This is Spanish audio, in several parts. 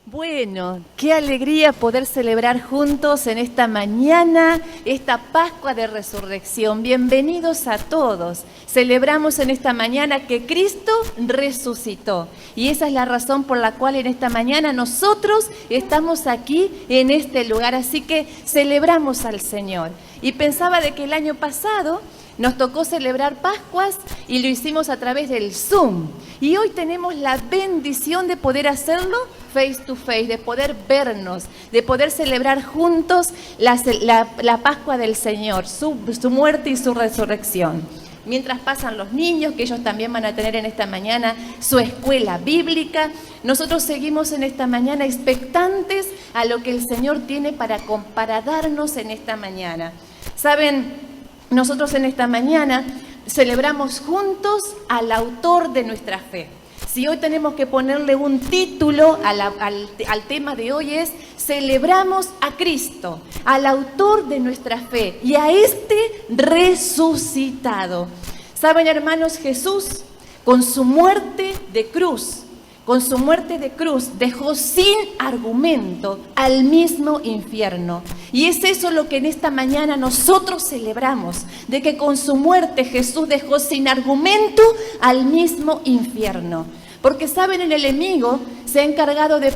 Bueno, qué alegría poder celebrar juntos en esta mañana, esta Pascua de Resurrección. Bienvenidos a todos. Celebramos en esta mañana que Cristo resucitó. Y esa es la razón por la cual en esta mañana nosotros estamos aquí en este lugar. Así que celebramos al Señor. Y pensaba de que el año pasado nos tocó celebrar Pascuas y lo hicimos a través del Zoom. Y hoy tenemos la bendición de poder hacerlo face to face, de poder vernos, de poder celebrar juntos la Pascua del Señor, su muerte y su resurrección. Mientras pasan los niños, que ellos también van a tener en esta mañana su escuela bíblica, nosotros seguimos en esta mañana expectantes a lo que el Señor tiene para darnos en esta mañana. ¿Saben? Nosotros en esta mañana celebramos juntos al autor de nuestra fe. Si hoy tenemos que ponerle un título al tema de hoy es celebramos a Cristo, al autor de nuestra fe y a este resucitado. ¿Saben, hermanos? Jesús con su muerte de cruz, dejó sin argumento al mismo infierno. Y es eso lo que en esta mañana nosotros celebramos, de que con su muerte Jesús dejó sin argumento al mismo infierno. Porque saben, el enemigo se ha encargado de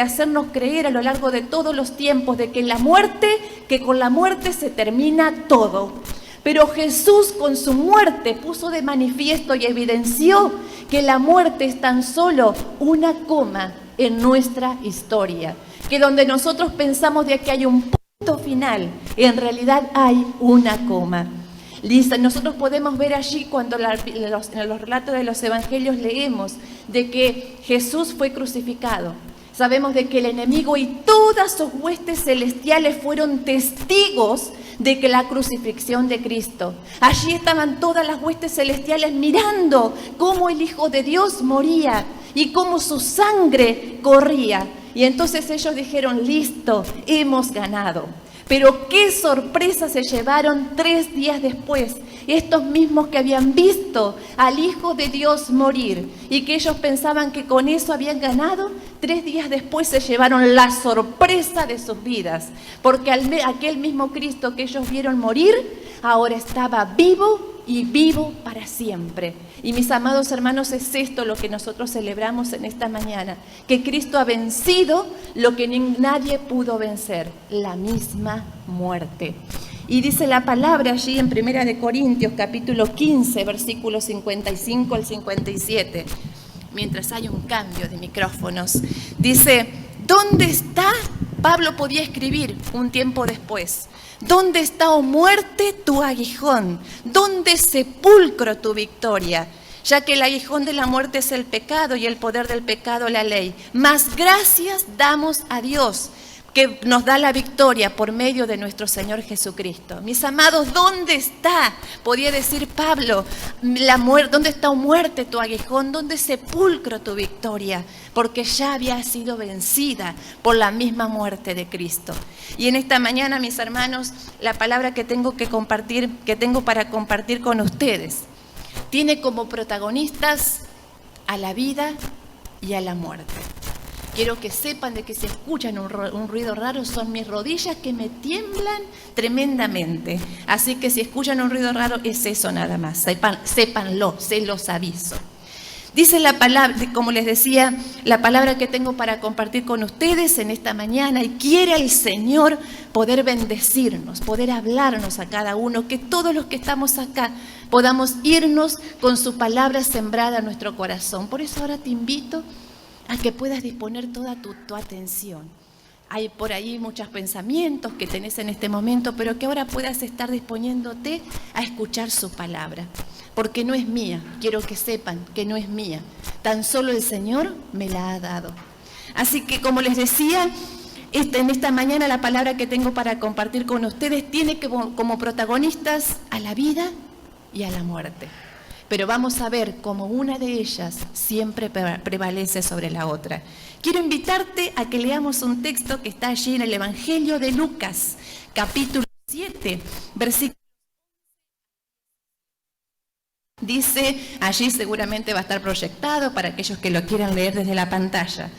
hacernos creer a lo largo de todos los tiempos de que con la muerte se termina todo. Pero Jesús con su muerte puso de manifiesto y evidenció que la muerte es tan solo una coma en nuestra historia. Que donde nosotros pensamos de que hay un punto final, en realidad hay una coma. Nosotros podemos ver allí cuando en los relatos de los evangelios leemos de que Jesús fue crucificado. Sabemos de que el enemigo y todas sus huestes celestiales fueron testigos de que la crucifixión de Cristo. Allí estaban todas las huestes celestiales mirando cómo el Hijo de Dios moría y cómo su sangre corría. Y entonces ellos dijeron, listo, hemos ganado. Pero qué sorpresa se llevaron 3 días después, estos mismos que habían visto al Hijo de Dios morir y que ellos pensaban que con eso habían ganado. 3 días después se llevaron la sorpresa de sus vidas, porque aquel mismo Cristo que ellos vieron morir, ahora estaba vivo y vivo para siempre. Y mis amados hermanos, es esto lo que nosotros celebramos en esta mañana, que Cristo ha vencido lo que nadie pudo vencer, la misma muerte. Y dice la palabra allí en 1 Corintios capítulo 15, versículos 55 al 57, mientras hay un cambio de micrófonos, dice, ¿dónde está? Pablo podía escribir un tiempo después. ¿Dónde está, oh muerte, tu aguijón? ¿Dónde, sepulcro, tu victoria? Ya que el aguijón de la muerte es el pecado y el poder del pecado la ley. Mas gracias damos a Dios que nos da la victoria por medio de nuestro Señor Jesucristo. Mis amados, ¿dónde está? Podía decir Pablo, ¿dónde está, oh muerte, tu aguijón? ¿Dónde, sepulcro, tu victoria? Porque ya había sido vencida por la misma muerte de Cristo. Y en esta mañana, mis hermanos, la palabra que tengo para compartir con ustedes, tiene como protagonistas a la vida y a la muerte. Quiero que sepan de que si escuchan un ruido raro son mis rodillas que me tiemblan tremendamente. Así que si escuchan un ruido raro es eso nada más. Sépanlo, se los aviso. Dice la palabra, como les decía, la palabra que tengo para compartir con ustedes en esta mañana, y quiere el Señor poder bendecirnos, poder hablarnos a cada uno, que todos los que estamos acá podamos irnos con su palabra sembrada en nuestro corazón. Por eso ahora te invito a que puedas disponer toda tu atención. Hay por ahí muchos pensamientos que tenés en este momento, pero que ahora puedas estar disponiéndote a escuchar su palabra. Porque no es mía, quiero que sepan que no es mía. Tan solo el Señor me la ha dado. Así que, como les decía, en esta mañana la palabra que tengo para compartir con ustedes tiene como protagonistas a la vida y a la muerte. Pero vamos a ver cómo una de ellas siempre prevalece sobre la otra. Quiero invitarte a que leamos un texto que está allí en el Evangelio de Lucas, capítulo 7, versículo. Dice, allí seguramente va a estar proyectado para aquellos que lo quieran leer desde la pantalla.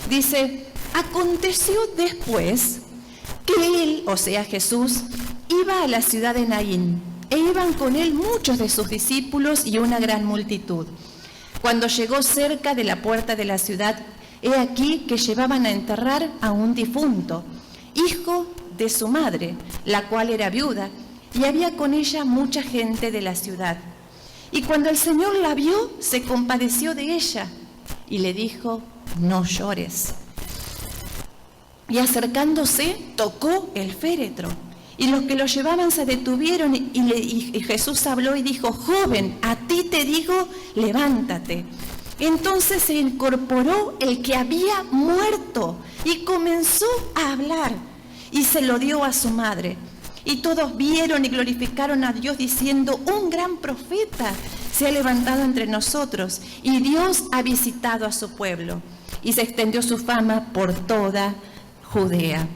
Dice, Aconteció después que él, o sea Jesús, iba a la ciudad de Naín, e iban con él muchos de sus discípulos y una gran multitud. Cuando llegó cerca de la puerta de la ciudad, he aquí que llevaban a enterrar a un difunto, hijo de su madre, la cual era viuda, y había con ella mucha gente de la ciudad. Y cuando el Señor la vio, se compadeció de ella y le dijo: no llores. Y acercándose, tocó el féretro. Y los que lo llevaban se detuvieron y Jesús habló y dijo: joven, a ti te digo, levántate. Entonces se incorporó el que había muerto y comenzó a hablar y se lo dio a su madre. Y todos vieron y glorificaron a Dios diciendo: un gran profeta se ha levantado entre nosotros y Dios ha visitado a su pueblo. Y se extendió su fama por toda Judea.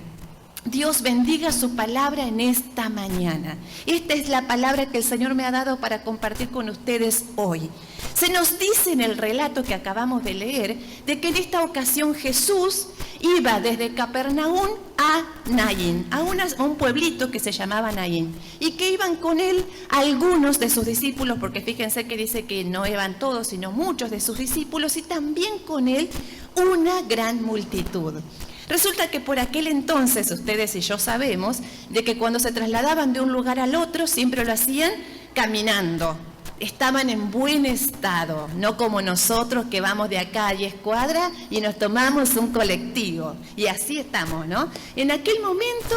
Dios bendiga su palabra en esta mañana. Esta es la palabra que el Señor me ha dado para compartir con ustedes hoy. Se nos dice en el relato que acabamos de leer de que en esta ocasión Jesús iba desde Capernaum a Naín, a un pueblito que se llamaba Naín, y que iban con él algunos de sus discípulos, porque fíjense que dice que no iban todos, sino muchos de sus discípulos, y también con él una gran multitud. Resulta que por aquel entonces, ustedes y yo sabemos, de que cuando se trasladaban de un lugar al otro, siempre lo hacían caminando. Estaban en buen estado, no como nosotros que vamos de acá a 10 cuadras y nos tomamos un colectivo. Y así estamos, ¿no? En aquel momento,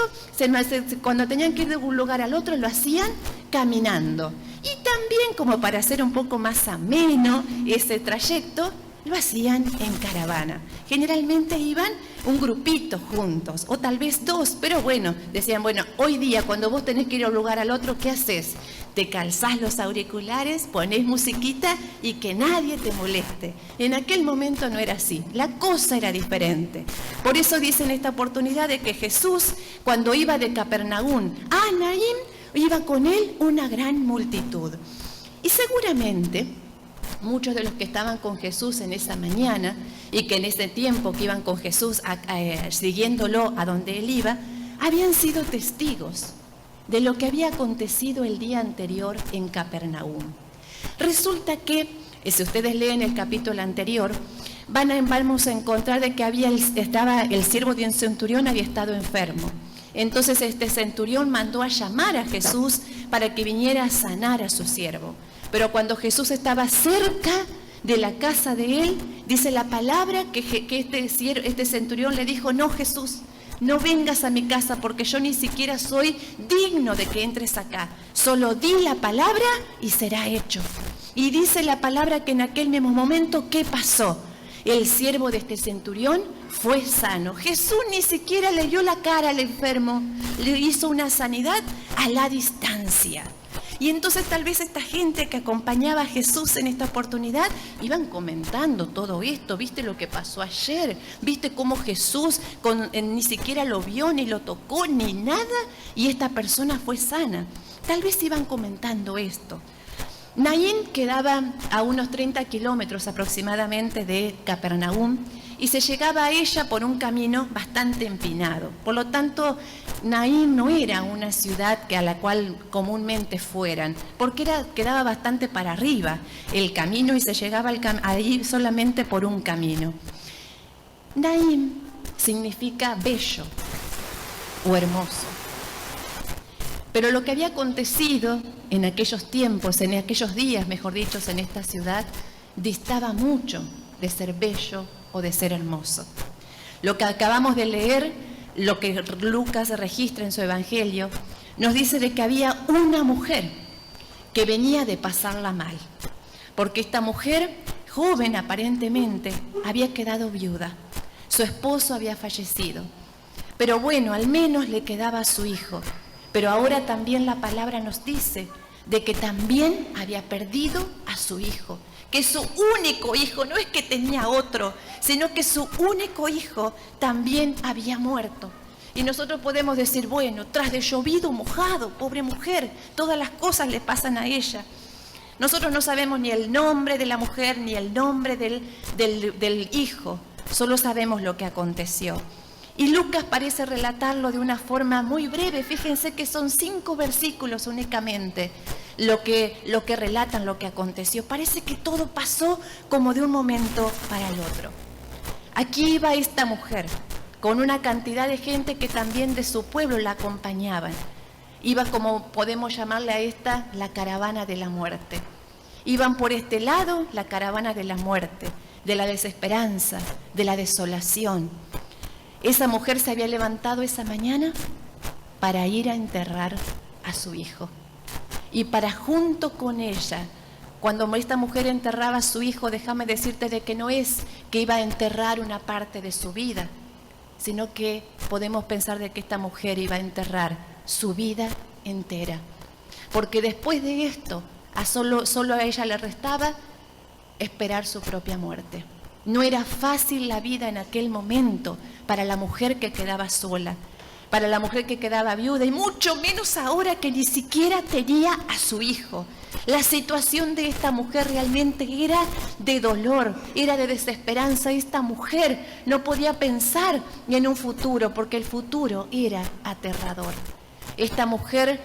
cuando tenían que ir de un lugar al otro, lo hacían caminando. Y también, como para hacer un poco más ameno ese trayecto, lo hacían en caravana. Generalmente iban un grupito juntos, o tal vez dos, pero bueno, decían, bueno, hoy día cuando vos tenés que ir de un lugar al otro, ¿qué haces? Te calzás los auriculares, ponés musiquita y que nadie te moleste. En aquel momento no era así, la cosa era diferente. Por eso dice en esta oportunidad de que Jesús, cuando iba de Capernaum a Naín, iba con él una gran multitud. Y seguramente muchos de los que estaban con Jesús en esa mañana y que en ese tiempo que iban con Jesús siguiéndolo a donde él iba, habían sido testigos de lo que había acontecido el día anterior en Capernaum. Resulta que, si ustedes leen el capítulo anterior, vamos a encontrar de que estaba el siervo de un centurión, había estado enfermo. Entonces este centurión mandó a llamar a Jesús para que viniera a sanar a su siervo. Pero cuando Jesús estaba cerca de la casa de él, dice la palabra que este centurión le dijo: no, Jesús, no vengas a mi casa porque yo ni siquiera soy digno de que entres acá. Solo di la palabra y será hecho. Y dice la palabra que en aquel mismo momento, ¿qué pasó? El siervo de este centurión fue sano. Jesús ni siquiera le dio la cara al enfermo, le hizo una sanidad a la distancia. Y entonces tal vez esta gente que acompañaba a Jesús en esta oportunidad iban comentando todo esto. ¿Viste lo que pasó ayer? ¿Viste cómo Jesús ni siquiera lo vio, ni lo tocó, ni nada? Y esta persona fue sana. Tal vez iban comentando esto. Naín quedaba a unos 30 kilómetros aproximadamente de Capernaum y se llegaba a ella por un camino bastante empinado. Por lo tanto, Naín no era una ciudad a la cual comúnmente fueran, porque quedaba bastante para arriba el camino y se llegaba ahí solamente por un camino. Naín significa bello o hermoso. Pero lo que había acontecido en aquellos tiempos, en aquellos días, mejor dicho, en esta ciudad, distaba mucho de ser bello o de ser hermoso. Lo que acabamos de leer, lo que Lucas registra en su evangelio, nos dice de que había una mujer que venía de pasarla mal, porque esta mujer, joven aparentemente, había quedado viuda. Su esposo había fallecido, pero bueno, al menos le quedaba a su hijo. Pero ahora también la palabra nos dice de que también había perdido a su hijo, que su único hijo, no es que tenía otro, sino que su único hijo también había muerto. Y nosotros podemos decir, bueno, tras de llovido mojado, pobre mujer, todas las cosas le pasan a ella. Nosotros no sabemos ni el nombre de la mujer ni el nombre del hijo, solo sabemos lo que aconteció. Y Lucas parece relatarlo de una forma muy breve. Fíjense que son 5 versículos únicamente lo que relatan lo que aconteció. Parece que todo pasó como de un momento para el otro. Aquí iba esta mujer con una cantidad de gente que también de su pueblo la acompañaban. Iba, como podemos llamarle a esta, la caravana de la muerte. Iban por este lado la caravana de la muerte, de la desesperanza, de la desolación. Esa mujer se había levantado esa mañana para ir a enterrar a su hijo. Y para junto con ella, cuando esta mujer enterraba a su hijo, déjame decirte de que no es que iba a enterrar una parte de su vida, sino que podemos pensar de que esta mujer iba a enterrar su vida entera. Porque después de esto, solo a ella le restaba esperar su propia muerte. No era fácil la vida en aquel momento para la mujer que quedaba sola, para la mujer que quedaba viuda, y mucho menos ahora que ni siquiera tenía a su hijo. La situación de esta mujer realmente era de dolor, era de desesperanza. Esta mujer no podía pensar ni en un futuro, porque el futuro era aterrador. Esta mujer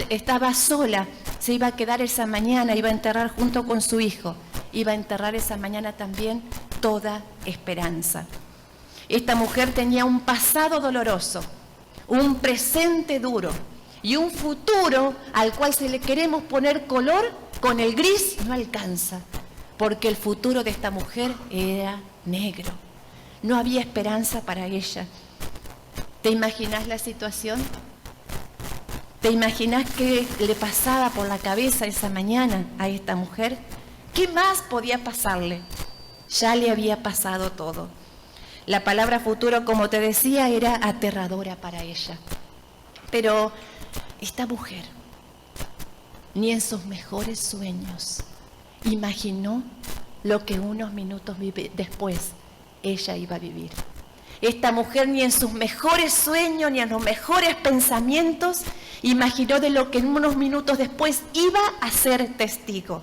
estaba sola, se iba a quedar esa mañana, iba a enterrar junto con su hijo, iba a enterrar esa mañana también toda esperanza. Esta mujer tenía un pasado doloroso, un presente duro y un futuro al cual si le queremos poner color, con el gris no alcanza, porque el futuro de esta mujer era negro. No había esperanza para ella. ¿Te imaginas la situación? ¿Te imaginas qué le pasaba por la cabeza esa mañana a esta mujer? ¿Qué más podía pasarle? Ya le había pasado todo. La palabra futuro, como te decía, era aterradora para ella. Pero esta mujer, ni en sus mejores sueños, imaginó lo que unos minutos después ella iba a vivir. Esta mujer ni en sus mejores sueños, ni en los mejores pensamientos, imaginó de lo que en unos minutos después iba a ser testigo.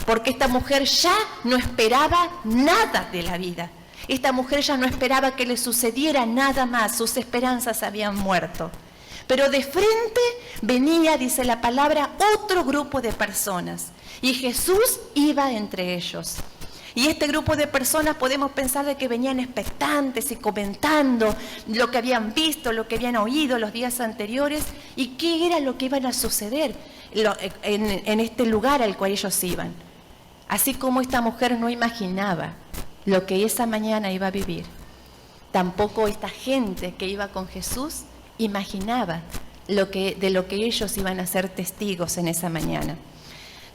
Porque esta mujer ya no esperaba nada de la vida. Esta mujer ya no esperaba que le sucediera nada más, sus esperanzas habían muerto. Pero de frente venía, dice la palabra, otro grupo de personas. Y Jesús iba entre ellos. Y este grupo de personas podemos pensar de que venían expectantes y comentando lo que habían visto, lo que habían oído los días anteriores y qué era lo que iban a suceder en este lugar al cual ellos iban. Así como esta mujer no imaginaba lo que esa mañana iba a vivir, tampoco esta gente que iba con Jesús imaginaba de lo que ellos iban a ser testigos en esa mañana.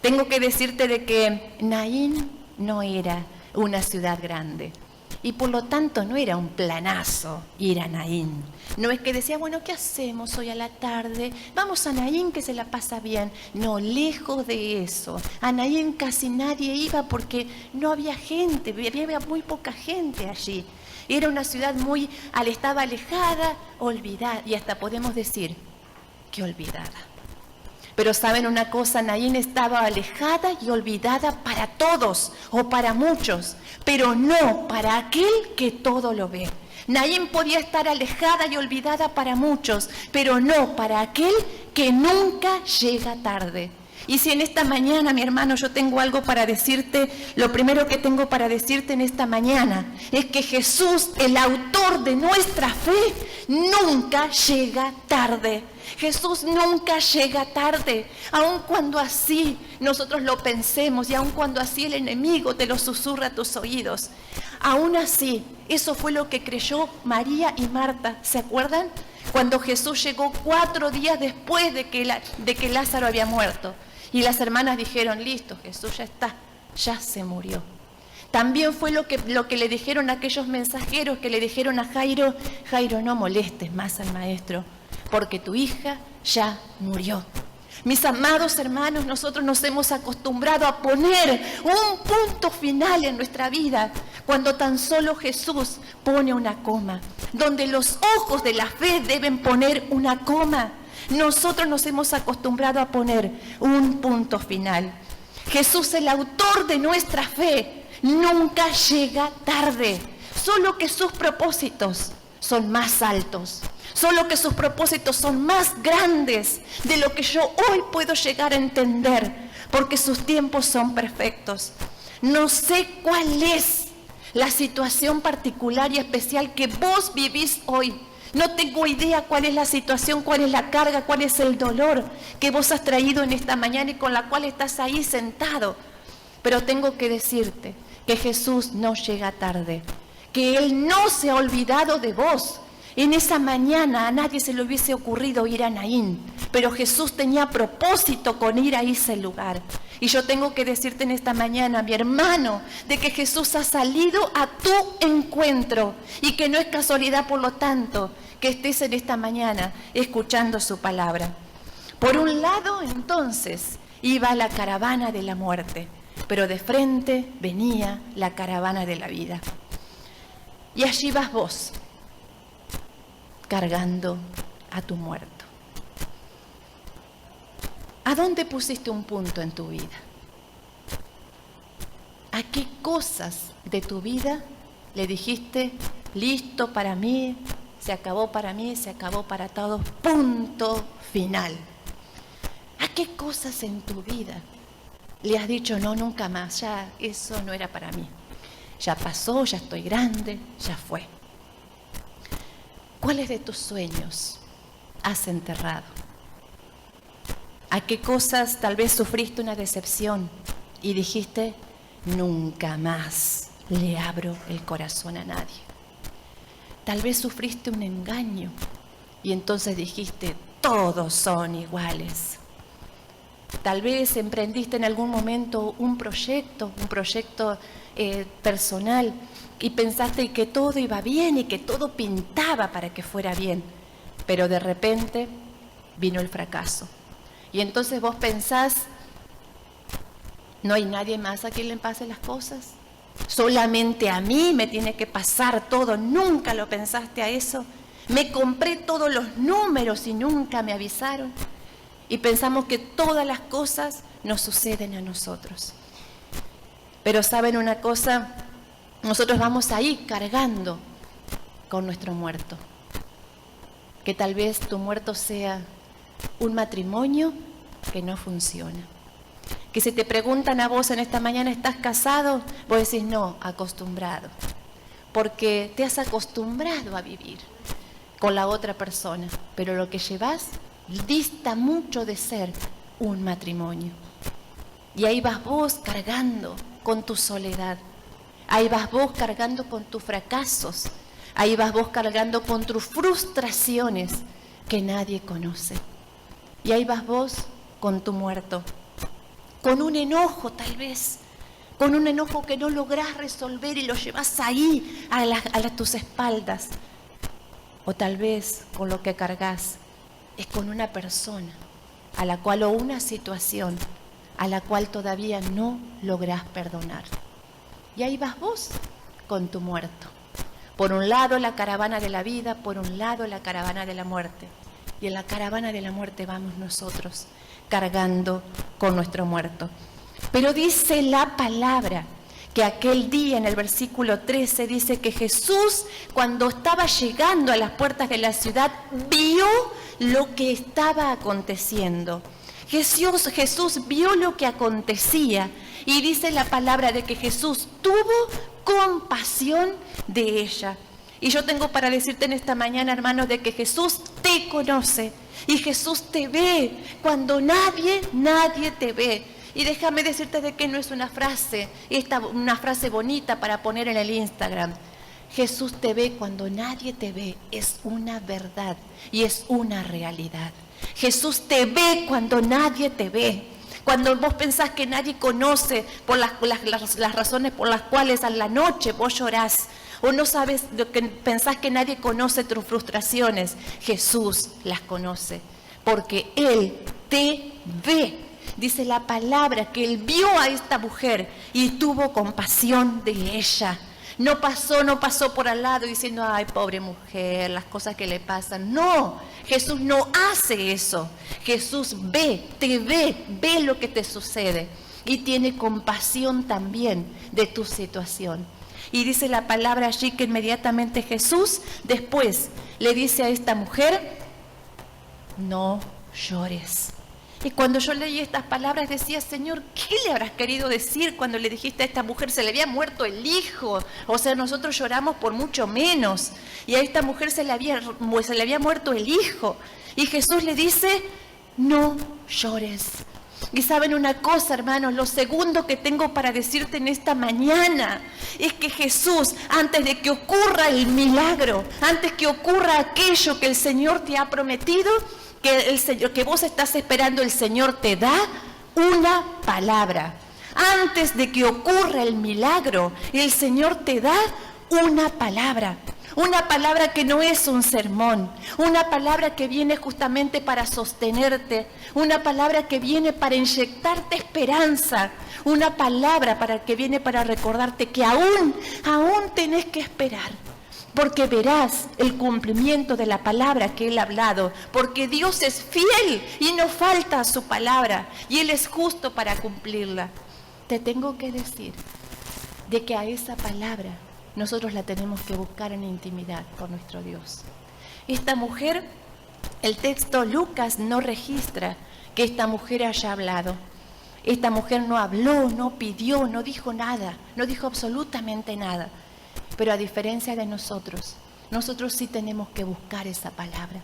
Tengo que decirte de que Naín no era una ciudad grande y por lo tanto no era un planazo ir a Naín. No es que decía, bueno, ¿qué hacemos hoy a la tarde? Vamos a Naín que se la pasa bien. No, lejos de eso. A Naín casi nadie iba porque no había gente, había muy poca gente allí. Era una ciudad estaba alejada, olvidada, y hasta podemos decir que olvidada. Pero ¿saben una cosa? Naín estaba alejada y olvidada para todos o para muchos, pero no para aquel que todo lo ve. Naín podía estar alejada y olvidada para muchos, pero no para aquel que nunca llega tarde. Y si en esta mañana, mi hermano, yo tengo algo para decirte, lo primero que tengo para decirte en esta mañana es que Jesús, el autor de nuestra fe, nunca llega tarde. Jesús nunca llega tarde, aun cuando así nosotros lo pensemos y aun cuando así el enemigo te lo susurra a tus oídos. Aún así, eso fue lo que creyó María y Marta, ¿se acuerdan? Cuando Jesús llegó 4 días después de que Lázaro había muerto. Y las hermanas dijeron, listo, Jesús ya está, ya se murió. También fue lo que le dijeron aquellos mensajeros que le dijeron a Jairo, Jairo, no molestes más al maestro, porque tu hija ya murió. Mis amados hermanos, nosotros nos hemos acostumbrado a poner un punto final en nuestra vida cuando tan solo Jesús pone una coma, donde los ojos de la fe deben poner una coma. Nosotros nos hemos acostumbrado a poner un punto final. Jesús, el autor de nuestra fe, nunca llega tarde. Solo que sus propósitos son más altos. Solo que sus propósitos son más grandes de lo que yo hoy puedo llegar a entender, porque sus tiempos son perfectos. No sé cuál es la situación particular y especial que vos vivís hoy. No tengo idea cuál es la situación, cuál es la carga, cuál es el dolor que vos has traído en esta mañana y con la cual estás ahí sentado. Pero tengo que decirte que Jesús no llega tarde, que Él no se ha olvidado de vos. En esa mañana a nadie se le hubiese ocurrido ir a Naín, pero Jesús tenía propósito con ir a ese lugar. Y yo tengo que decirte en esta mañana, mi hermano, de que Jesús ha salido a tu encuentro y que no es casualidad, por lo tanto, que estés en esta mañana escuchando su palabra. Por un lado, entonces, iba la caravana de la muerte, pero de frente venía la caravana de la vida. Y allí vas vos, cargando a tu muerto. ¿A dónde pusiste un punto en tu vida? ¿A qué cosas de tu vida le dijiste, listo para mí, se acabó para mí, se acabó para todos, punto final? ¿A qué cosas en tu vida le has dicho, no, nunca más, ya eso no era para mí? Ya pasó, ya estoy grande, ya fue. ¿Cuáles de tus sueños has enterrado? ¿A qué cosas tal vez sufriste una decepción y dijiste, nunca más le abro el corazón a nadie? Tal vez sufriste un engaño y entonces dijiste, todos son iguales. Tal vez emprendiste en algún momento un proyecto personal y pensaste que todo iba bien y que todo pintaba para que fuera bien, pero de repente vino el fracaso. Y entonces vos pensás, no hay nadie más a quien le pasen las cosas, solamente a mí me tiene que pasar todo. Nunca lo pensaste a eso. Me compré todos los números y nunca me avisaron. Y pensamos que todas las cosas nos suceden a nosotros. Pero ¿saben una cosa? Nosotros vamos ahí cargando con nuestro muerto. Que tal vez tu muerto sea un matrimonio que no funciona. Que si te preguntan a vos en esta mañana, ¿estás casado? Vos decís, no, acostumbrado. Porque te has acostumbrado a vivir con la otra persona. Pero lo que llevas dista mucho de ser un matrimonio. Y ahí vas vos cargando con tu soledad. Ahí vas vos cargando con tus fracasos. Ahí vas vos cargando con tus frustraciones que nadie conoce. Y ahí vas vos con tu muerto, con un enojo tal vez, con un enojo que no lográs resolver y lo llevas ahí a tus espaldas. O tal vez con lo que cargas es con una persona a la cual, o una situación a la cual todavía no lográs perdonar. Y ahí vas vos con tu muerto. Por un lado la caravana de la vida, por un lado la caravana de la muerte. Y en la caravana de la muerte vamos nosotros, cargando con nuestro muerto. Pero dice la palabra que aquel día, en el versículo 13, dice que Jesús, cuando estaba llegando a las puertas de la ciudad, vio lo que estaba aconteciendo. Jesús vio lo que acontecía y dice la palabra de que Jesús tuvo compasión de ella. Y yo tengo para decirte en esta mañana, hermanos, de que Jesús te conoce y Jesús te ve cuando nadie te ve. Y déjame decirte de que no es una frase bonita para poner en el Instagram. Jesús te ve cuando nadie te ve, es una verdad y es una realidad. Jesús te ve cuando nadie te ve. Cuando vos pensás que nadie conoce por las razones por las cuales a la noche vos llorás, o no sabes, pensás que nadie conoce tus frustraciones, Jesús las conoce, porque Él te ve. Dice la palabra que Él vio a esta mujer y tuvo compasión de ella. No pasó por al lado diciendo, ay, pobre mujer, las cosas que le pasan. No, Jesús no hace eso. Jesús ve, te ve lo que te sucede. y tiene compasión también de tu situación. Y dice la palabra allí que inmediatamente Jesús después le dice a esta mujer, no llores. Y cuando yo leí estas palabras decía, Señor, ¿qué le habrás querido decir cuando le dijiste a esta mujer? Se le había muerto el hijo. O sea, nosotros lloramos por mucho menos. Y a esta mujer se le había muerto el hijo. Y Jesús le dice, no llores. Y saben una cosa, hermanos, lo segundo que tengo para decirte en esta mañana es que Jesús, antes de que ocurra el milagro, antes que ocurra aquello que el Señor te ha prometido, que vos estás esperando, el Señor te da una palabra. Antes de que ocurra el milagro, el Señor te da una palabra. Una palabra que no es un sermón, una palabra que viene justamente para sostenerte, una palabra que viene para inyectarte esperanza, una palabra que viene para recordarte que aún tenés que esperar, porque verás el cumplimiento de la palabra que Él ha hablado, porque Dios es fiel y no falta a su palabra, y Él es justo para cumplirla. Te tengo que decir de que a esa palabra nosotros la tenemos que buscar en intimidad con nuestro Dios. Esta mujer, el texto Lucas no registra que esta mujer haya hablado. Esta mujer no habló, no pidió, no dijo nada, no dijo absolutamente nada. Pero a diferencia de nosotros sí tenemos que buscar esa palabra.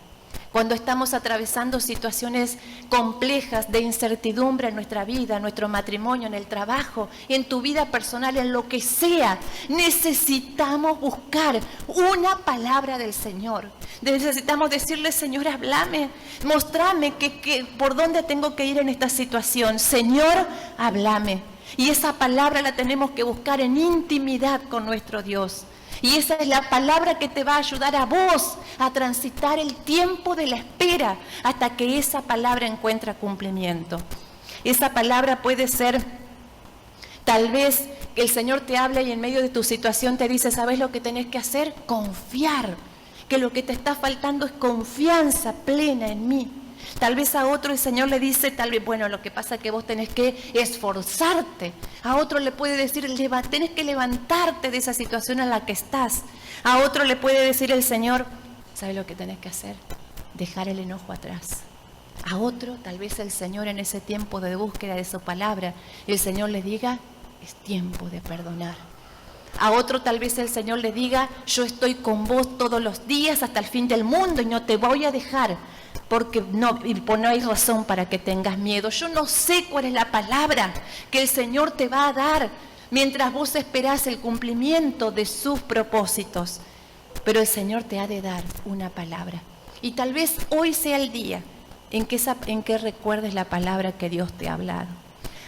Cuando estamos atravesando situaciones complejas de incertidumbre en nuestra vida, en nuestro matrimonio, en el trabajo, en tu vida personal, en lo que sea, necesitamos buscar una palabra del Señor. Necesitamos decirle, Señor, háblame, mostrame por dónde tengo que ir en esta situación. Señor, háblame. Y esa palabra la tenemos que buscar en intimidad con nuestro Dios. Y esa es la palabra que te va a ayudar a vos a transitar el tiempo de la espera hasta que esa palabra encuentra cumplimiento. Esa palabra puede ser, tal vez, que el Señor te habla y en medio de tu situación te dice, ¿sabes lo que tenés que hacer? Confiar, que lo que te está faltando es confianza plena en mí. Tal vez a otro el Señor le dice, bueno, lo que pasa es que vos tenés que esforzarte. A otro le puede decir, tenés que levantarte de esa situación en la que estás. A otro le puede decir el Señor, ¿sabes lo que tenés que hacer? Dejar el enojo atrás. A otro, tal vez el Señor en ese tiempo de búsqueda de su palabra, el Señor le diga, es tiempo de perdonar. A otro tal vez el Señor le diga, yo estoy con vos todos los días hasta el fin del mundo y no te voy a dejar. Porque no hay razón para que tengas miedo. Yo no sé cuál es la palabra que el Señor te va a dar mientras vos esperás el cumplimiento de sus propósitos. Pero el Señor te ha de dar una palabra. Y tal vez hoy sea el día en que recuerdes la palabra que Dios te ha hablado.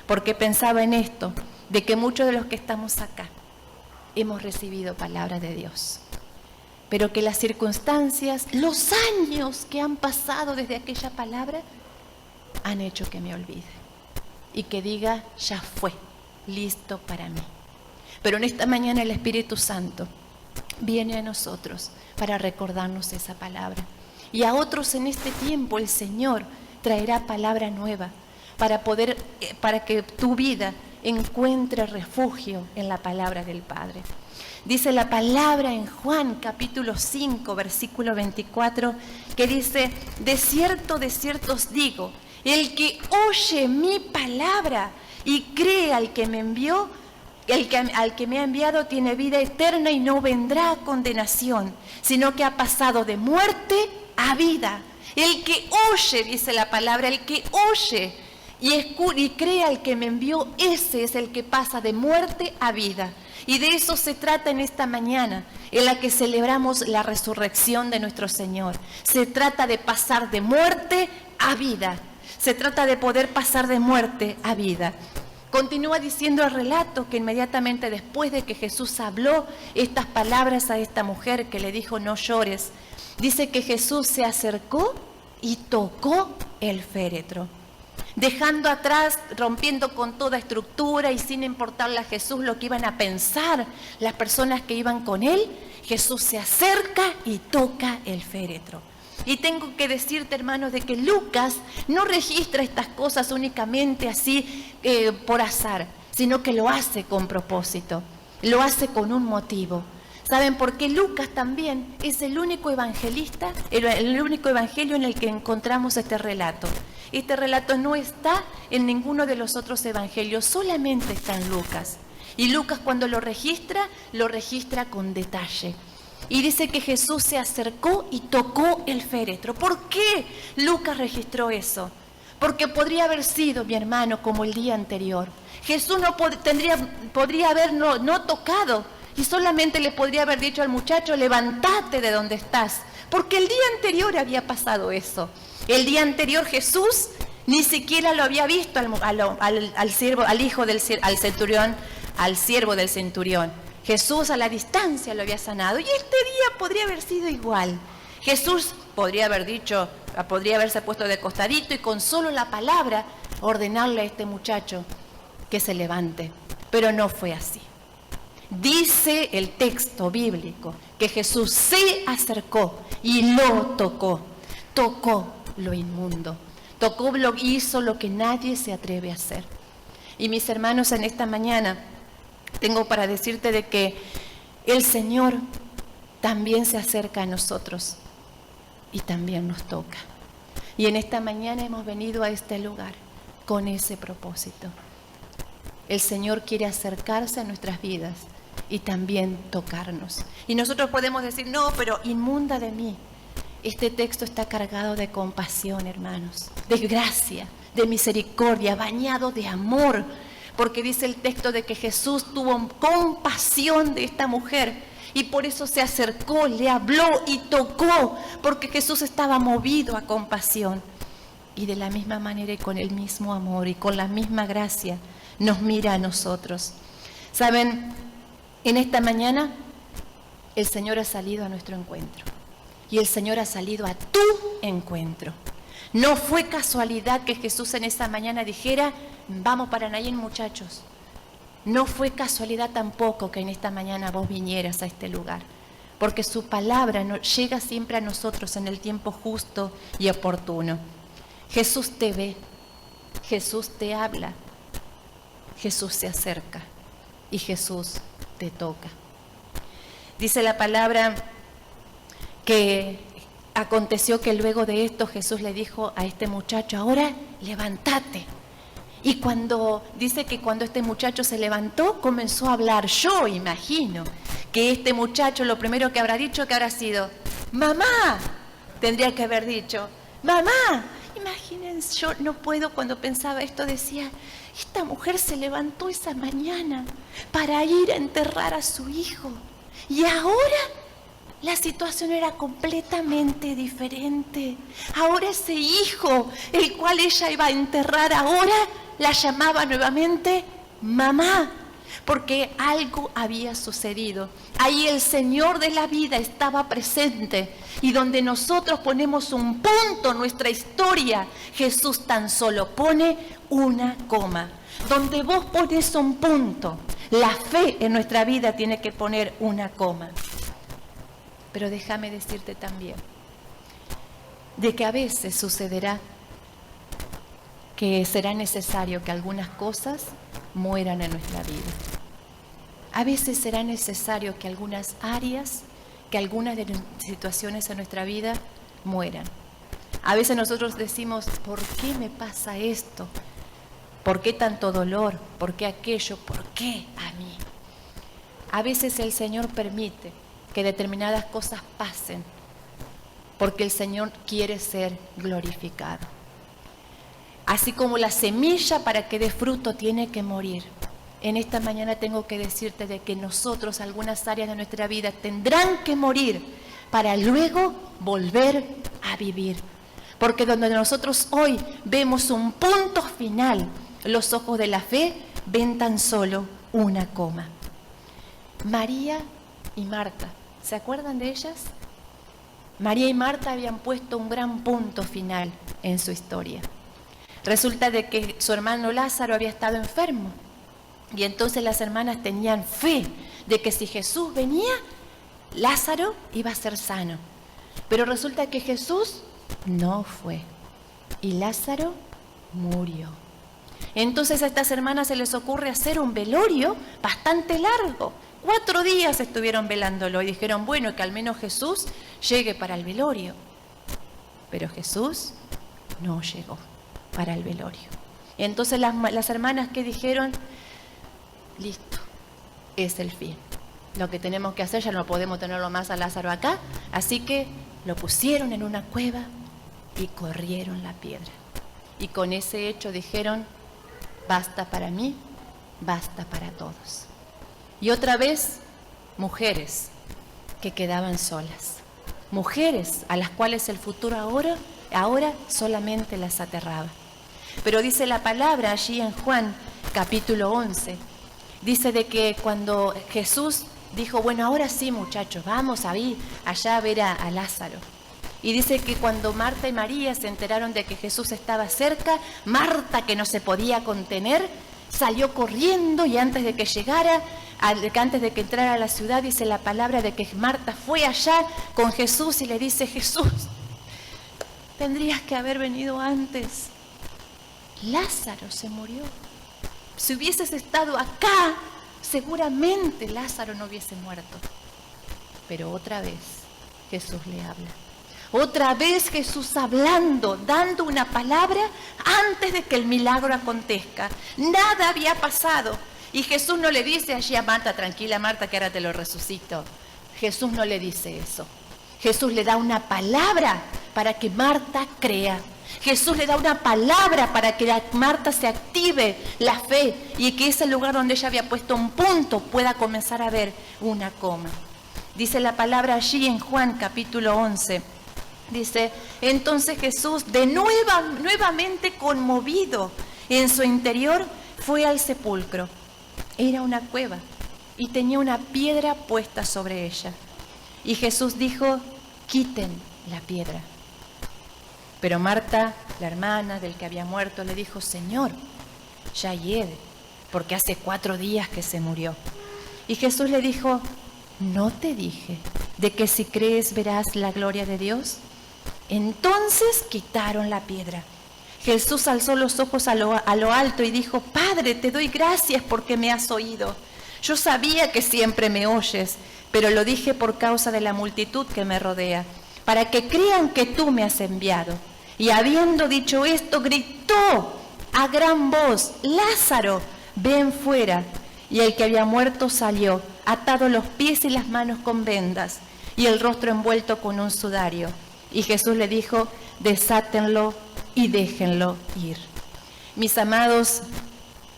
Porque pensaba en esto, de que muchos de los que estamos acá hemos recibido palabra de Dios. Pero que las circunstancias, los años que han pasado desde aquella palabra, han hecho que me olvide. Y que diga, ya fue, listo para mí. Pero en esta mañana el Espíritu Santo viene a nosotros para recordarnos esa palabra. Y a otros en este tiempo el Señor traerá palabra nueva para que tu vida encuentre refugio en la palabra del Padre. Dice la palabra en Juan capítulo 5, versículo 24, que dice, de cierto os digo, el que oye mi palabra y cree al que me envió, al que me ha enviado tiene vida eterna y no vendrá a condenación, sino que ha pasado de muerte a vida. El que oye, dice la palabra, el que oye y cree al que me envió, ese es el que pasa de muerte a vida. Y de eso se trata en esta mañana, en la que celebramos la resurrección de nuestro Señor. Se trata de pasar de muerte a vida. Se trata de poder pasar de muerte a vida. Continúa diciendo el relato que inmediatamente después de que Jesús habló estas palabras a esta mujer que le dijo no llores, dice que Jesús se acercó y tocó el féretro. Dejando atrás, rompiendo con toda estructura y sin importarle a Jesús lo que iban a pensar las personas que iban con él, Jesús se acerca y toca el féretro. Y tengo que decirte, hermanos, de que Lucas no registra estas cosas únicamente así por azar, sino que lo hace con propósito, lo hace con un motivo. ¿Saben por qué? Lucas también es el único evangelista, el único evangelio en el que encontramos este relato. Este relato no está en ninguno de los otros evangelios, solamente está en Lucas. Y Lucas, cuando lo registra con detalle. Y dice que Jesús se acercó y tocó el féretro. ¿Por qué Lucas registró eso? Porque podría haber sido, mi hermano, como el día anterior. Jesús podría haber no tocado y solamente le podría haber dicho al muchacho: levántate de donde estás. Porque el día anterior había pasado eso. El día anterior Jesús ni siquiera lo había visto al siervo del centurión. Jesús a la distancia lo había sanado y este día podría haber sido igual. Jesús podría haberse puesto de costadito y con solo la palabra ordenarle a este muchacho que se levante, pero no fue así. Dice el texto bíblico que Jesús se acercó y lo tocó lo inmundo, hizo lo que nadie se atreve a hacer. Y mis hermanos, en esta mañana tengo para decirte de que el Señor también se acerca a nosotros y también nos toca. Y en esta mañana hemos venido a este lugar con ese propósito. El Señor quiere acercarse a nuestras vidas y también tocarnos. Y nosotros podemos decir: no, pero inmunda de mí. Este texto está cargado de compasión, hermanos, de gracia, de misericordia, bañado de amor. Porque dice el texto de que Jesús tuvo compasión de esta mujer y por eso se acercó, le habló y tocó, porque Jesús estaba movido a compasión. Y de la misma manera y con el mismo amor y con la misma gracia nos mira a nosotros. ¿Saben? En esta mañana el Señor ha salido a nuestro encuentro y el Señor ha salido a tu encuentro. No fue casualidad que Jesús en esa mañana dijera: vamos para Naín, muchachos. No fue casualidad tampoco que en esta mañana vos vinieras a este lugar, porque su palabra llega siempre a nosotros en el tiempo justo y oportuno. Jesús te ve, Jesús te habla, Jesús se acerca y Jesús te toca. Dice la palabra que aconteció que luego de esto Jesús le dijo a este muchacho: ahora levántate. Y dice que cuando este muchacho se levantó, comenzó a hablar. Yo imagino que este muchacho lo primero que habrá dicho, que habrá sido: mamá. Tendría que haber dicho: mamá. Imagínense, yo no puedo, cuando pensaba esto decía: esta mujer se levantó esa mañana para ir a enterrar a su hijo. Y ahora la situación era completamente diferente. Ahora ese hijo, el cual ella iba a enterrar, ahora la llamaba nuevamente mamá, porque algo había sucedido. Ahí el Señor de la vida estaba presente, y donde nosotros ponemos un punto en nuestra historia, Jesús tan solo pone una coma. Donde vos pones un punto, la fe en nuestra vida tiene que poner una coma. Pero déjame decirte también de que a veces sucederá que será necesario que algunas cosas mueran en nuestra vida. A veces será necesario que algunas áreas, que algunas de las situaciones en nuestra vida mueran. A veces nosotros decimos: ¿por qué me pasa esto? ¿Por qué tanto dolor? ¿Por qué aquello? ¿Por qué a mí? A veces el Señor permite que determinadas cosas pasen porque el Señor quiere ser glorificado. Así como la semilla, para que dé fruto, tiene que morir. En esta mañana tengo que decirte de que nosotros, algunas áreas de nuestra vida tendrán que morir para luego volver a vivir. Porque donde nosotros hoy vemos un punto final, los ojos de la fe ven tan solo una coma. María y Marta, ¿se acuerdan de ellas? María y Marta habían puesto un gran punto final en su historia. Resulta de que su hermano Lázaro había estado enfermo, y entonces las hermanas tenían fe de que si Jesús venía, Lázaro iba a ser sano. Pero resulta que Jesús no fue y Lázaro murió. Entonces a estas hermanas se les ocurre hacer un velorio bastante largo. 4 días estuvieron velándolo y dijeron, bueno, que al menos Jesús llegue para el velorio. Pero Jesús no llegó para el velorio. Entonces las hermanas que dijeron, listo, es el fin. Lo que tenemos que hacer, ya no podemos tenerlo más a Lázaro acá, así que lo pusieron en una cueva y corrieron la piedra. Y con ese hecho dijeron, basta para mí, basta para todos. Y otra vez, mujeres que quedaban solas. Mujeres a las cuales el futuro ahora solamente las aterraba. Pero dice la palabra allí en Juan capítulo 11, dice de que cuando Jesús dijo, bueno, ahora sí muchachos, vamos a ir allá a ver a Lázaro. Y dice que cuando Marta y María se enteraron de que Jesús estaba cerca, Marta, que no se podía contener, salió corriendo y antes de que llegara, antes de que entrara a la ciudad, dice la palabra de que Marta fue allá con Jesús y le dice, Jesús, tendrías que haber venido antes. Lázaro se murió. Si hubieses estado acá, seguramente Lázaro no hubiese muerto. Pero otra vez Jesús le habla. Otra vez Jesús hablando, dando una palabra antes de que el milagro acontezca. Nada había pasado. Y Jesús no le dice allí a Marta, tranquila Marta, que ahora te lo resucito. Jesús no le dice eso. Jesús le da una palabra para que Marta crea. Jesús le da una palabra para que Marta se active la fe y que ese lugar donde ella había puesto un punto pueda comenzar a ver una coma. Dice la palabra allí en Juan capítulo 11. Dice, entonces Jesús, nuevamente conmovido en su interior, fue al sepulcro. Era una cueva y tenía una piedra puesta sobre ella. Y Jesús dijo, quiten la piedra. Pero Marta, la hermana del que había muerto, le dijo, Señor, ya hiede, porque hace 4 días que se murió. Y Jesús le dijo, ¿no te dije de que si crees verás la gloria de Dios? Entonces quitaron la piedra. Jesús alzó los ojos a lo alto y dijo, Padre, te doy gracias porque me has oído. Yo sabía que siempre me oyes, pero lo dije por causa de la multitud que me rodea, para que crean que tú me has enviado. Y habiendo dicho esto, gritó a gran voz, Lázaro, ven fuera. Y el que había muerto salió, atado los pies y las manos con vendas, y el rostro envuelto con un sudario. Y Jesús le dijo, desátenlo y déjenlo ir. Mis amados,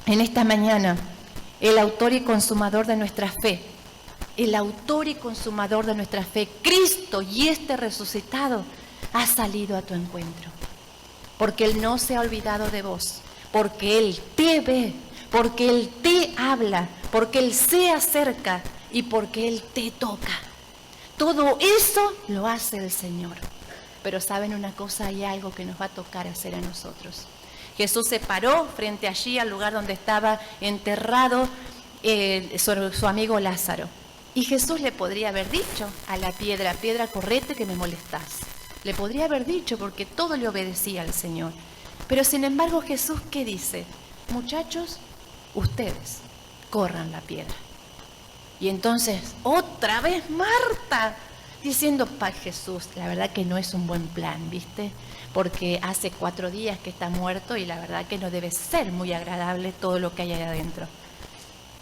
en esta mañana, el autor y consumador de nuestra fe, Cristo y este resucitado, ha salido a tu encuentro. Porque Él no se ha olvidado de vos, porque Él te ve, porque Él te habla, porque Él se acerca y porque Él te toca. Todo eso lo hace el Señor. Pero ¿saben una cosa? Hay algo que nos va a tocar hacer a nosotros. Jesús se paró frente allí al lugar donde estaba enterrado su amigo Lázaro. Y Jesús le podría haber dicho a la piedra, piedra, correte que me molestás. Le podría haber dicho porque todo le obedecía al Señor. Pero sin embargo Jesús, ¿qué dice? Muchachos, ustedes corran la piedra. Y entonces, otra vez Marta, diciendo, Padre Jesús, la verdad que no es un buen plan, ¿viste? Porque hace 4 días que está muerto y la verdad que no debe ser muy agradable todo lo que hay ahí adentro.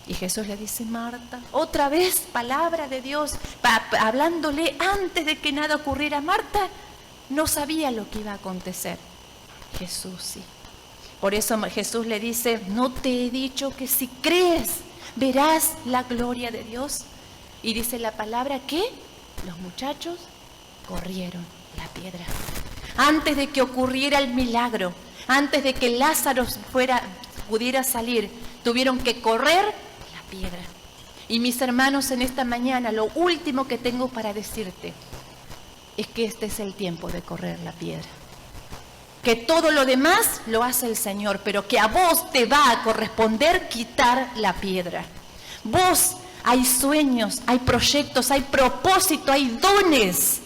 Y Jesús le dice, Marta, otra vez palabra de Dios, hablándole antes de que nada ocurriera. Marta no sabía lo que iba a acontecer. Jesús sí. Por eso Jesús le dice, ¿no te he dicho que si crees verás la gloria de Dios? Y dice la palabra que los muchachos corrieron la piedra. Antes de que ocurriera el milagro, antes de que Lázaro pudiera salir, tuvieron que correr la piedra. Y mis hermanos, en esta mañana, lo último que tengo para decirte es que este es el tiempo de correr la piedra. Que todo lo demás lo hace el Señor, pero que a vos te va a corresponder quitar la piedra. Vos, hay sueños, hay proyectos, hay propósito, hay dones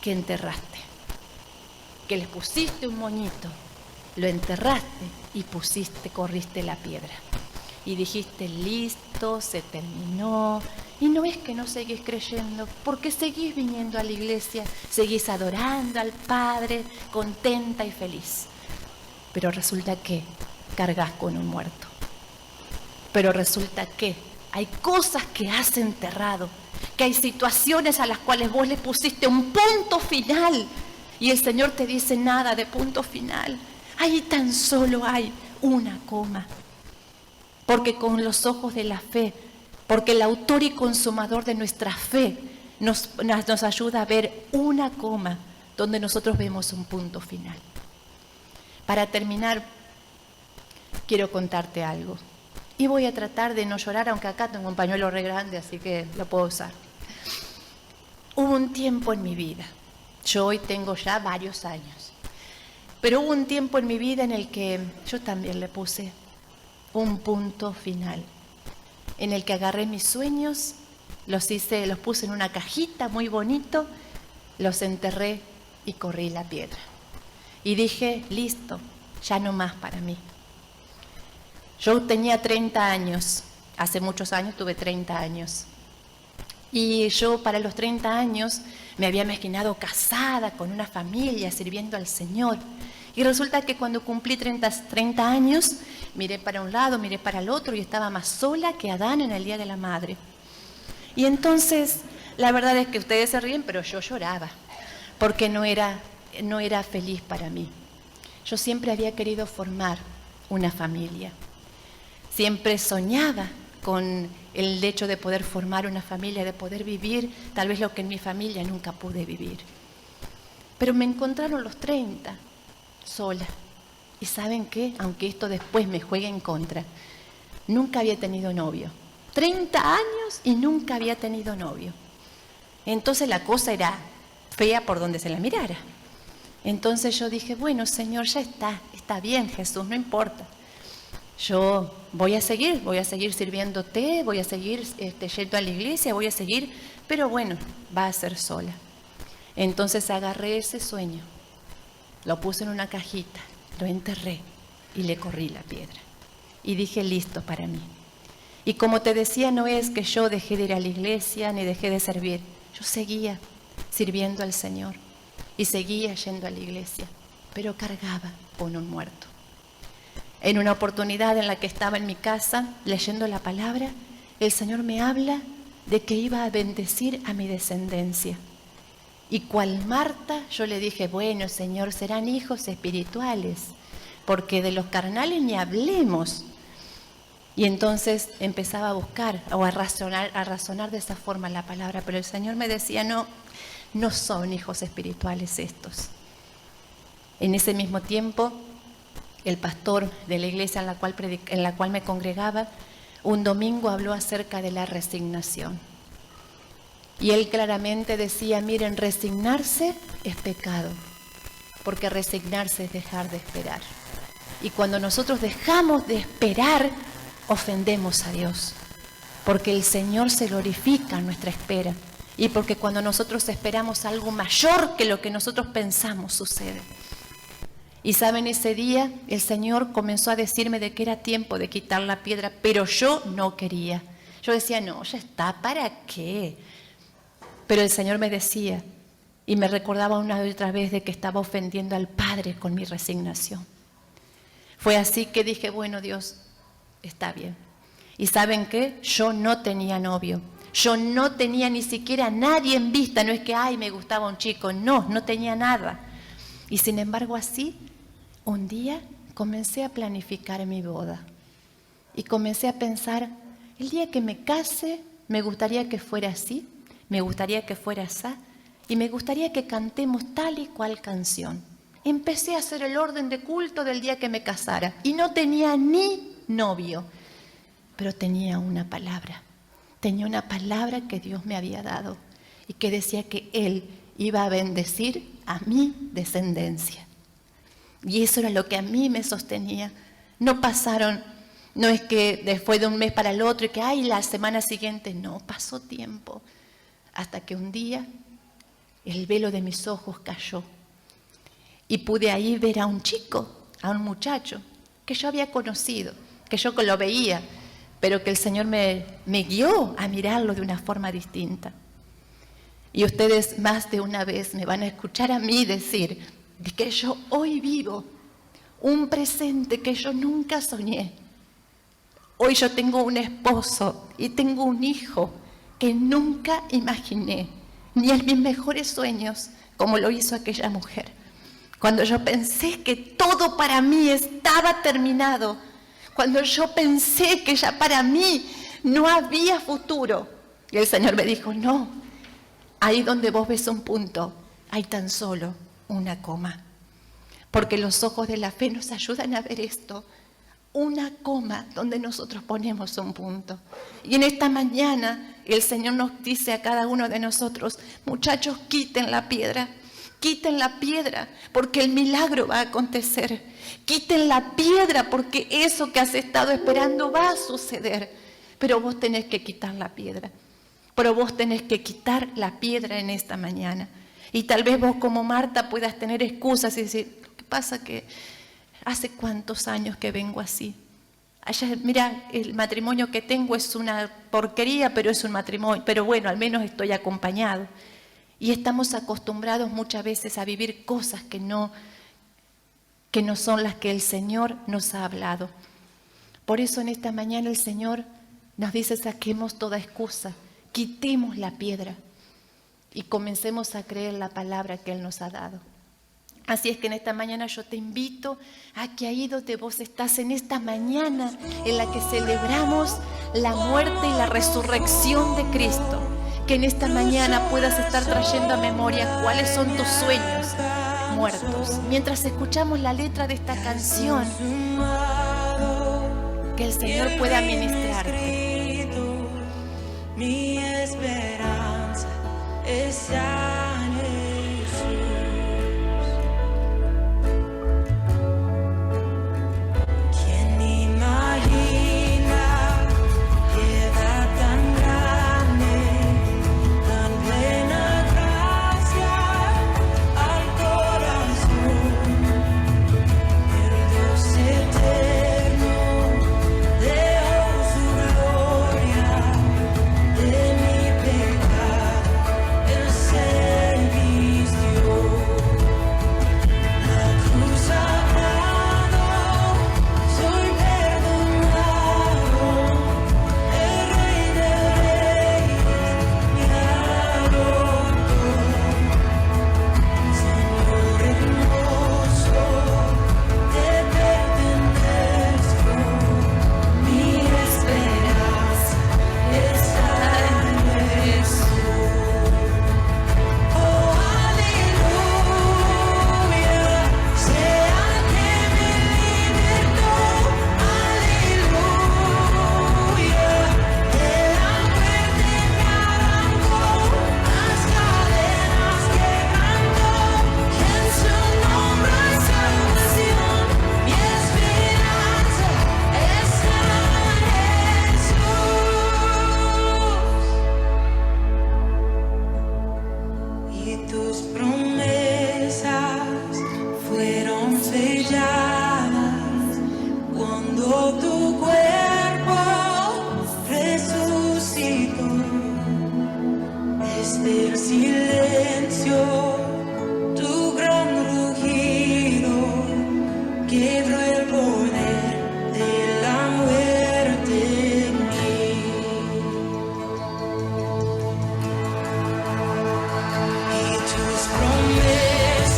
que enterraste, que les pusiste un moñito, lo enterraste y corriste la piedra. Y dijiste, listo, se terminó. Y no es que no seguís creyendo, porque seguís viniendo a la iglesia, seguís adorando al Padre, contenta y feliz. Pero resulta que cargas con un muerto. Pero resulta que hay cosas que has enterrado, que hay situaciones a las cuales vos le pusiste un punto final. Y el Señor te dice, nada de punto final. Ahí tan solo hay una coma. Porque con los ojos de la fe, porque el autor y consumador de nuestra fe nos ayuda a ver una coma donde nosotros vemos un punto final. Para terminar, quiero contarte algo. Y voy a tratar de no llorar, aunque acá tengo un pañuelo re grande, así que lo puedo usar. Hubo un tiempo en mi vida, yo hoy tengo ya varios años, pero hubo un tiempo en mi vida en el que yo también le puse un punto final, en el que agarré mis sueños, los puse en una cajita muy bonito, los enterré y corrí la piedra. Y dije, listo, ya no más para mí. Yo tenía 30 años, hace muchos años tuve 30 años. Y yo para los 30 años me había imaginado casada con una familia, sirviendo al Señor. Y resulta que cuando cumplí 30 años, miré para un lado, miré para el otro y estaba más sola que Adán en el Día de la Madre. Y entonces, la verdad es que ustedes se ríen, pero yo lloraba, porque no era feliz para mí. Yo siempre había querido formar una familia. Siempre soñaba con el hecho de poder formar una familia, de poder vivir tal vez lo que en mi familia nunca pude vivir. Pero me encontraron los 30, sola. Y ¿saben qué? Aunque esto después me juegue en contra, nunca había tenido novio. 30 años y nunca había tenido novio. Entonces la cosa era fea por donde se la mirara. Entonces yo dije, bueno, Señor, ya está bien, Jesús, no importa. Yo voy a seguir sirviéndote, voy a seguir yendo a la iglesia, voy a seguir, pero bueno, va a ser sola. Entonces agarré ese sueño, lo puse en una cajita, lo enterré y le corrí la piedra. Y dije, listo para mí. Y como te decía, no es que yo dejé de ir a la iglesia ni dejé de servir. Yo seguía sirviendo al Señor y seguía yendo a la iglesia, pero cargaba con un muerto. En una oportunidad en la que estaba en mi casa leyendo la palabra, el Señor me habla de que iba a bendecir a mi descendencia. Y cual Marta, yo le dije, bueno, Señor, serán hijos espirituales, porque de los carnales ni hablemos. Y entonces empezaba a buscar o a razonar de esa forma la palabra, pero el Señor me decía, no son hijos espirituales estos. En ese mismo tiempo, el pastor de la iglesia en la cual me congregaba, un domingo habló acerca de la resignación. Y él claramente decía, miren, resignarse es pecado, porque resignarse es dejar de esperar. Y cuando nosotros dejamos de esperar, ofendemos a Dios, porque el Señor se glorifica en nuestra espera, y porque cuando nosotros esperamos algo mayor que lo que nosotros pensamos sucede. Y saben, ese día el Señor comenzó a decirme de que era tiempo de quitar la piedra, pero yo no quería. Yo decía, no, ya está, ¿para qué? Pero el Señor me decía, y me recordaba una y otra vez de que estaba ofendiendo al Padre con mi resignación. Fue así que dije, bueno, Dios, está bien. ¿Y saben qué? Yo no tenía novio. Yo no tenía ni siquiera nadie en vista. No es que, ay, me gustaba un chico. No tenía nada. Y sin embargo así, un día comencé a planificar mi boda. Y comencé a pensar, el día que me case, me gustaría que fuera así, me gustaría que fuera así, y me gustaría que cantemos tal y cual canción. Empecé a hacer el orden de culto del día que me casara. Y no tenía ni novio, pero tenía una palabra. Tenía una palabra que Dios me había dado y que decía que Él iba a bendecir a mi descendencia. Y eso era lo que a mí me sostenía. No es que después de un mes para el otro y que, ay, la semana siguiente, no, pasó tiempo. Hasta que un día el velo de mis ojos cayó y pude ahí ver a un chico, a un muchacho que yo había conocido, que yo lo veía, pero que el Señor me guió a mirarlo de una forma distinta. Y ustedes más de una vez me van a escuchar a mí decir de que yo hoy vivo un presente que yo nunca soñé. Hoy yo tengo un esposo y tengo un hijo que nunca imaginé, ni en mis mejores sueños, como lo hizo aquella mujer. Cuando yo pensé que todo para mí estaba terminado, cuando yo pensé que ya para mí no había futuro, y el Señor me dijo, no, ahí donde vos ves un punto, hay tan solo una coma. Porque los ojos de la fe nos ayudan a ver esto, una coma donde nosotros ponemos un punto. Y en esta mañana el Señor nos dice a cada uno de nosotros, muchachos, quiten la piedra, porque el milagro va a acontecer. Quiten la piedra porque eso que has estado esperando va a suceder. Pero vos tenés que quitar la piedra. Pero vos tenés que quitar la piedra en esta mañana. Y tal vez vos como Marta puedas tener excusas y decir, lo que pasa que hace cuántos años que vengo así. Mira, el matrimonio que tengo es una porquería, pero es un matrimonio. Pero bueno, al menos estoy acompañado. Y estamos acostumbrados muchas veces a vivir cosas que no son las que el Señor nos ha hablado. Por eso en esta mañana el Señor nos dice, saquemos toda excusa, quitemos la piedra y comencemos a creer la palabra que Él nos ha dado. Así es que en esta mañana yo te invito a que ahí donde vos estás, en esta mañana en la que celebramos la muerte y la resurrección de Cristo, que en esta mañana puedas estar trayendo a memoria cuáles son tus sueños muertos. Mientras escuchamos la letra de esta canción, que el Señor pueda ministrarte. Mi esperanza está en Jesús. ¿Quién imagina piedad tan grande, tan plena gracia al corazón? El Dios eterno dejó su gloria de mi pecado, Él se vistió. La cruz sagrado, soy perdonado, el Rey de Reyes me adoptó. Señor hermoso, te pertenezco, mi esperanza está en Jesús. Oh, aleluya, sea que me libertó, aleluya, de la muerte me arrancó, las cadenas quebrantó, que en su nombre hay salvación, mi esperanza está en Jesús. Y tus promesas fueron selladas cuando tu cuerpo resucitó. Desde el silencio, tu gran rugido quebró el poder de la muerte en mí. Y tus promesas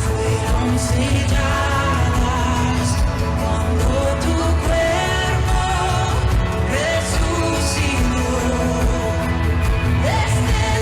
fueron selladas cuando tu cuerpo resucitó. Desde el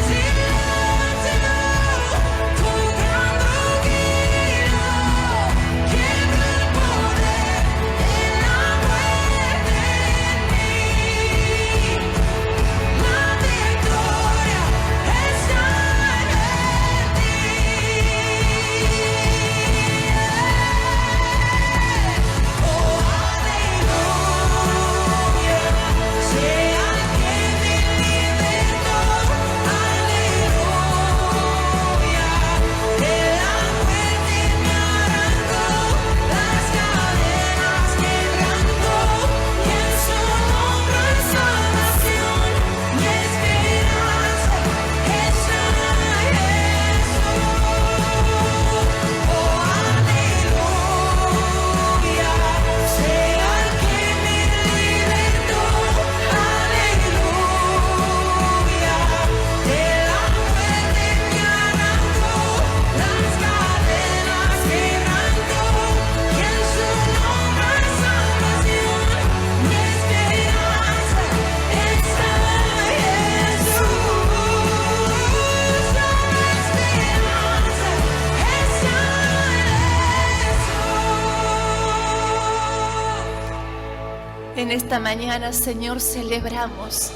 esta mañana, Señor, celebramos,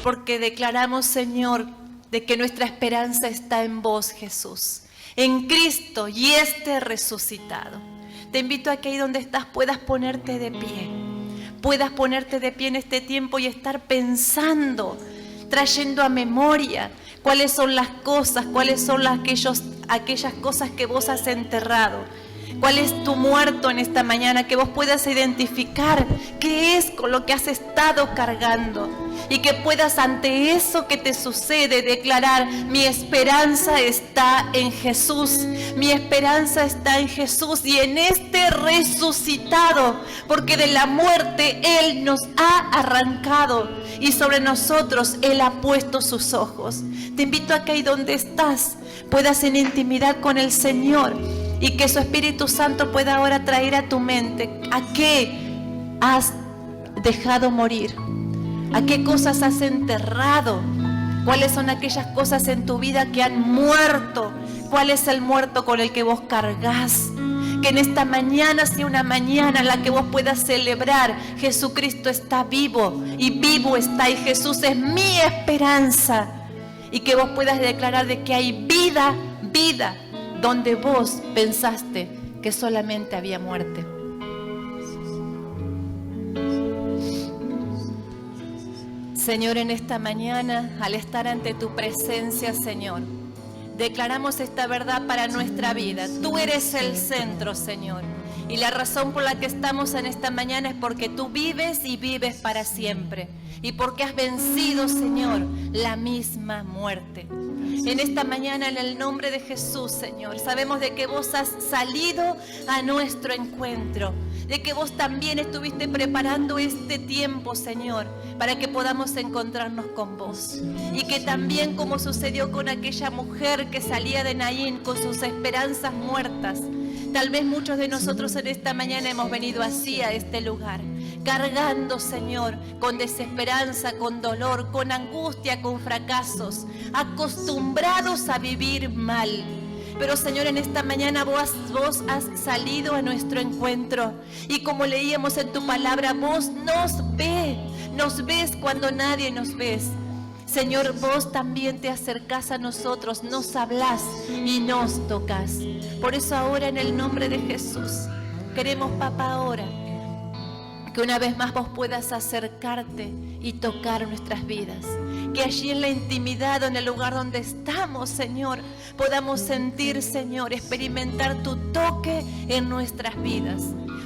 porque declaramos, Señor, de que nuestra esperanza está en vos, Jesús, en Cristo y resucitado. Te invito a que ahí donde estás puedas ponerte de pie. Puedas ponerte de pie en este tiempo y estar pensando, trayendo a memoria cuáles son las cosas, cuáles son aquellas cosas que vos has enterrado. ¿Cuál es tu muerto en esta mañana? Que vos puedas identificar qué es con lo que has estado cargando. Y que puedas ante eso que te sucede declarar: mi esperanza está en Jesús. Mi esperanza está en Jesús y en resucitado. Porque de la muerte Él nos ha arrancado y sobre nosotros Él ha puesto sus ojos. Te invito a que ahí donde estás puedas en intimidad con el Señor. Y que su Espíritu Santo pueda ahora traer a tu mente a qué has dejado morir, a qué cosas has enterrado, cuáles son aquellas cosas en tu vida que han muerto, cuál es el muerto con el que vos cargas. Que en esta mañana sea una mañana en la que vos puedas celebrar: Jesucristo está vivo y vivo está, y Jesús es mi esperanza. Y que vos puedas declarar de que hay vida, vida, donde vos pensaste que solamente había muerte. Señor, en esta mañana, al estar ante tu presencia, Señor, declaramos esta verdad para nuestra vida. Tú eres el centro, Señor. Y la razón por la que estamos en esta mañana es porque tú vives y vives para siempre. Y porque has vencido, Señor, la misma muerte. En esta mañana, en el nombre de Jesús, Señor, sabemos de que vos has salido a nuestro encuentro, de que vos también estuviste preparando este tiempo, Señor, para que podamos encontrarnos con vos. Y que también, como sucedió con aquella mujer que salía de Naín con sus esperanzas muertas, tal vez muchos de nosotros en esta mañana hemos venido así a este lugar, cargando, Señor, con desesperanza, con dolor, con angustia, con fracasos, acostumbrados a vivir mal. Pero, Señor, en esta mañana vos has salido a nuestro encuentro. Y como leíamos en tu palabra, vos nos ves cuando nadie nos ves. Señor, vos también te acercás a nosotros, nos hablás y nos tocas. Por eso ahora, en el nombre de Jesús, queremos, Papá, ahora que una vez más vos puedas acercarte y tocar nuestras vidas. Que allí en la intimidad o en el lugar donde estamos, Señor, podamos sentir, Señor, experimentar tu toque en nuestras vidas.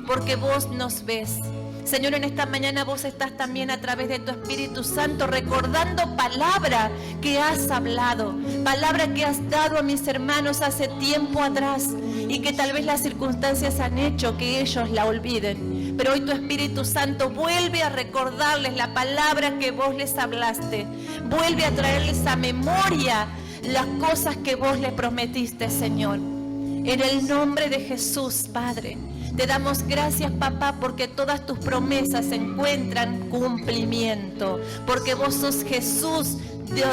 Porque vos nos ves. Señor, en esta mañana vos estás también a través de tu Espíritu Santo recordando palabra que has hablado, palabra que has dado a mis hermanos hace tiempo atrás y que tal vez las circunstancias han hecho que ellos la olviden. Pero hoy tu Espíritu Santo vuelve a recordarles la palabra que vos les hablaste, vuelve a traerles a memoria las cosas que vos les prometiste, Señor. En el nombre de Jesús, Padre, te damos gracias, Papá, porque todas tus promesas encuentran cumplimiento, porque vos sos Jesús,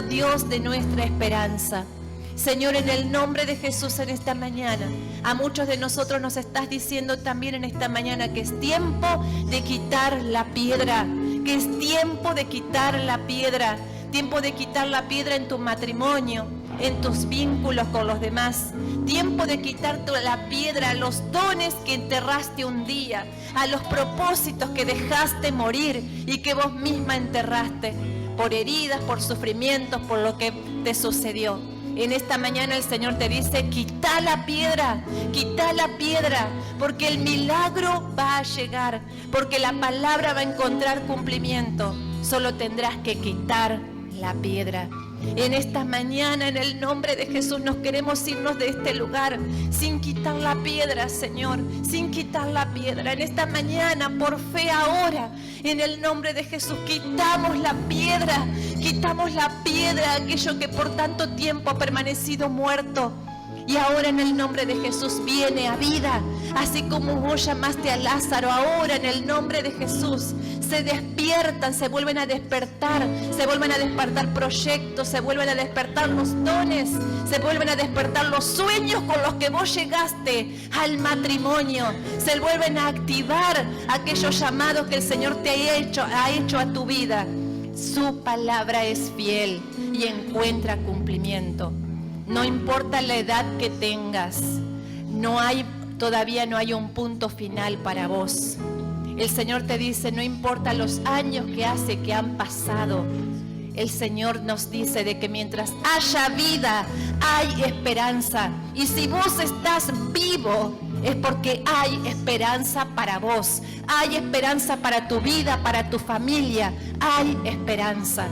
Dios de nuestra esperanza. Señor, en el nombre de Jesús, en esta mañana, a muchos de nosotros nos estás diciendo también en esta mañana que es tiempo de quitar la piedra, que es tiempo de quitar la piedra, tiempo de quitar la piedra en tu matrimonio, en tus vínculos con los demás, tiempo de quitar la piedra a los dones que enterraste un día, a los propósitos que dejaste morir y que vos misma enterraste, por heridas, por sufrimientos, por lo que te sucedió. En esta mañana el Señor te dice: quita la piedra, porque el milagro va a llegar, porque la palabra va a encontrar cumplimiento. Solo tendrás que quitar la piedra. En esta mañana, en el nombre de Jesús, nos queremos irnos de este lugar sin quitar la piedra, Señor, sin quitar la piedra. En esta mañana, por fe ahora, en el nombre de Jesús, quitamos la piedra, aquello que por tanto tiempo ha permanecido muerto. Y ahora en el nombre de Jesús viene a vida, así como vos llamaste a Lázaro. Ahora en el nombre de Jesús se despiertan, se vuelven a despertar proyectos, se vuelven a despertar los dones, se vuelven a despertar los sueños con los que vos llegaste al matrimonio, se vuelven a activar aquellos llamados que el Señor te ha hecho a tu vida. Su palabra es fiel y encuentra cumplimiento. No importa la edad que tengas, todavía no hay un punto final para vos. El Señor te dice, no importa los años que han pasado, el Señor nos dice de que mientras haya vida, hay esperanza. Y si vos estás vivo, es porque hay esperanza para vos. Hay esperanza para tu vida, para tu familia. Hay esperanza.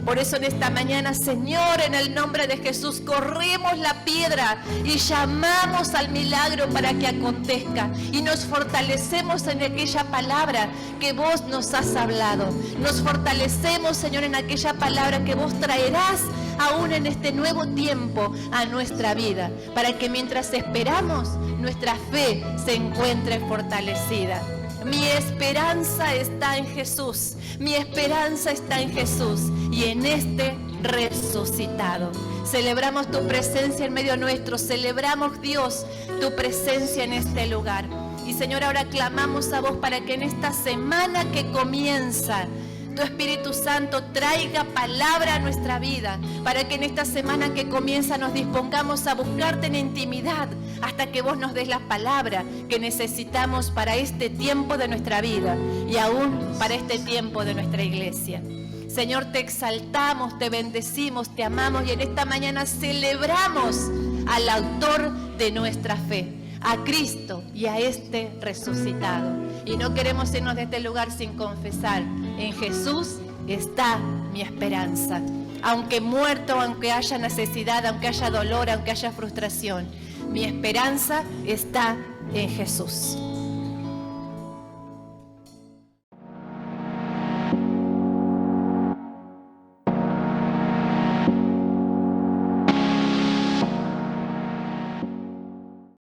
Por eso en esta mañana, Señor, en el nombre de Jesús, corremos la piedra y llamamos al milagro para que acontezca. Y nos fortalecemos en aquella palabra que vos nos has hablado. Nos fortalecemos, Señor, en aquella palabra que vos traerás aún en este nuevo tiempo a nuestra vida. Para que mientras esperamos, nuestra fe se encuentre fortalecida. Mi esperanza está en Jesús, mi esperanza está en Jesús y en este resucitado. Celebramos tu presencia en medio nuestro, celebramos, Dios, tu presencia en este lugar. Y Señor, ahora clamamos a vos para que en esta semana que comienza, tu Espíritu Santo traiga palabra a nuestra vida, para que en esta semana que comienza nos dispongamos a buscarte en intimidad hasta que vos nos des la palabra que necesitamos para este tiempo de nuestra vida y aún para este tiempo de nuestra iglesia. Señor, te exaltamos, te bendecimos, te amamos y en esta mañana celebramos al autor de nuestra fe, a Cristo y a este resucitado. Y no queremos irnos de este lugar sin confesar: en Jesús está mi esperanza. Aunque muerto, aunque haya necesidad, aunque haya dolor, aunque haya frustración, mi esperanza está en Jesús.